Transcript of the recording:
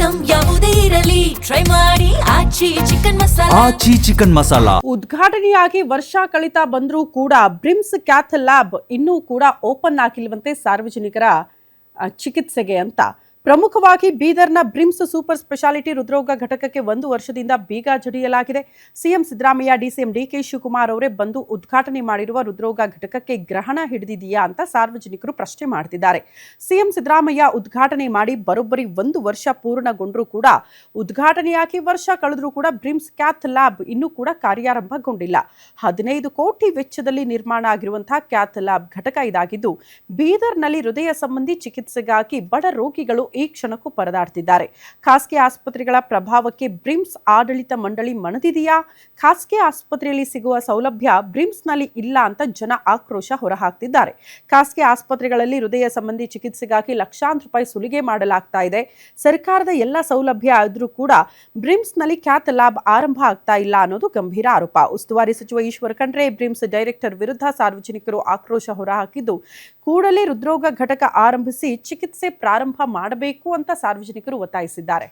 Item ಯಾವುದೇ ಇರಲಿ try ಮಾಡಿ ಆಚಿ ಚಿಕನ್ ಮಸಾಲಾ. ಉದ್ಘಾಟನೆಯಾಗಿ ವರ್ಷ ಕಳಿತಾ ಬಂದರೂ ಕೂಡ ಬ್ರಿಮ್ಸ್ ಕ್ಯಾಥ್ ಲ್ಯಾಬ್ ಇನ್ನೂ ಕೂಡ ಓಪನ್ ಆಗಿಲ್ವಂತೆ ಸಾರ್ವಜನಿಕರ ಚಿಕಿತ್ಸೆಗೆ ಅಂತ. ಪ್ರಮುಖವಾಗಿ ಬೀದರ್ನ ಬ್ರಿಮ್ಸ್ ಸೂಪರ್ ಸ್ಪೆಷಾಲಿಟಿ ಹೃದ್ರೋಗ ಘಟಕಕ್ಕೆ 1 ವರ್ಷದಿಂದ ಬೀಗ ಜಡಿಯಲಾಗಿದೆ. ಸಿಎಂ ಸಿದ್ದರಾಮಯ್ಯ, ಡಿಸಿಎಂ ಡಿಕೆ ಶಿವಕುಮಾರ್ ಅವರೇ ಬಂದು ಉದ್ಘಾಟನೆ ಮಾಡಿರುವ ಹೃದ್ರೋಗ ಘಟಕಕ್ಕೆ ಗ್ರಹಣ ಹಿಡಿದಿದೆಯಾ ಅಂತ ಸಾರ್ವಜನಿಕರು ಪ್ರಶ್ನೆ ಮಾಡ್ತಿದ್ದಾರೆ. ಸಿಎಂ ಸಿದ್ದರಾಮಯ್ಯ ಉದ್ಘಾಟನೆ ಮಾಡಿ ಬರೋಬ್ಬರಿ 1 ವರ್ಷ ಪೂರ್ಣಗೊಂಡರೂ ಕೂಡ ಉದ್ಘಾಟನೆಯಾಗಿ ವರ್ಷ ಕಳೆದರೂ ಕೂಡ ಬ್ರಿಮ್ಸ್ ಕ್ಯಾಥ್ ಲ್ಯಾಬ್ ಇನ್ನೂ ಕೂಡ ಕಾರ್ಯಾರಂಭಗೊಂಡಿಲ್ಲ. 15 ಕೋಟಿ ವೆಚ್ಚದಲ್ಲಿ ನಿರ್ಮಾಣ ಆಗಿರುವಂತಹ ಕ್ಯಾಥ್ ಲ್ಯಾಬ್ ಘಟಕ ಇದಾಗಿದ್ದು, ಬೀದರ್ನಲ್ಲಿ ಹೃದಯ ಸಂಬಂಧಿ ಚಿಕಿತ್ಸೆಗಾಗಿ ಬಡ ರೋಗಿಗಳು ಈ ಕ್ಷಣಕ್ಕೂ ಪರದಾಡ್ತಿದ್ದಾರೆ. ಖಾಸಗಿ ಆಸ್ಪತ್ರೆಗಳ ಪ್ರಭಾವಕ್ಕೆ ಬ್ರಿಮ್ಸ್ ಆಡಳಿತ ಮಂಡಳಿ ಮಣಿದಿದೆಯಾ? ಖಾಸಗಿ ಆಸ್ಪತ್ರೆಯಲ್ಲಿ ಸಿಗುವ ಸೌಲಭ್ಯ ಬ್ರಿಮ್ಸ್ನಲ್ಲಿ ಇಲ್ಲ ಅಂತ ಜನ ಆಕ್ರೋಶ ಹೊರಹಾಕ್ತಿದ್ದಾರೆ. ಖಾಸಗಿ ಆಸ್ಪತ್ರೆಗಳಲ್ಲಿ ಹೃದಯ ಸಂಬಂಧಿ ಚಿಕಿತ್ಸೆಗಾಗಿ ಲಕ್ಷಾಂತರ ರೂಪಾಯಿ ಸುಲಿಗೆ ಮಾಡಲಾಗ್ತಾ ಇದೆ. ಸರ್ಕಾರದ ಎಲ್ಲ ಸೌಲಭ್ಯ ಆದರೂ ಕೂಡ ಬ್ರಿಮ್ಸ್ನಲ್ಲಿ ಕ್ಯಾಥ್ ಲ್ಯಾಬ್ ಆರಂಭ ಆಗ್ತಾ ಇಲ್ಲ ಅನ್ನೋದು ಗಂಭೀರ ಆರೋಪ. ಉಸ್ತುವಾರಿ ಸಚಿವ ಈಶ್ವರ್ ಖಂಡ್ರೆ ಬ್ರಿಮ್ಸ್ ಡೈರೆಕ್ಟರ್ ವಿರುದ್ಧ ಸಾರ್ವಜನಿಕರು ಆಕ್ರೋಶ ಹೊರಹಾಕಿದ್ದು, ಕೂಡಲೇ ಹೃದ್ರೋಗ ಘಟಕ ಆರಂಭಿಸಿ ಚಿಕಿತ್ಸೆ ಪ್ರಾರಂಭ ಮಾಡಬೇಕು ಅಂತ ಸಾರ್ವಜನಿಕರು ಒತ್ತಾಯಿಸಿದ್ದಾರೆ.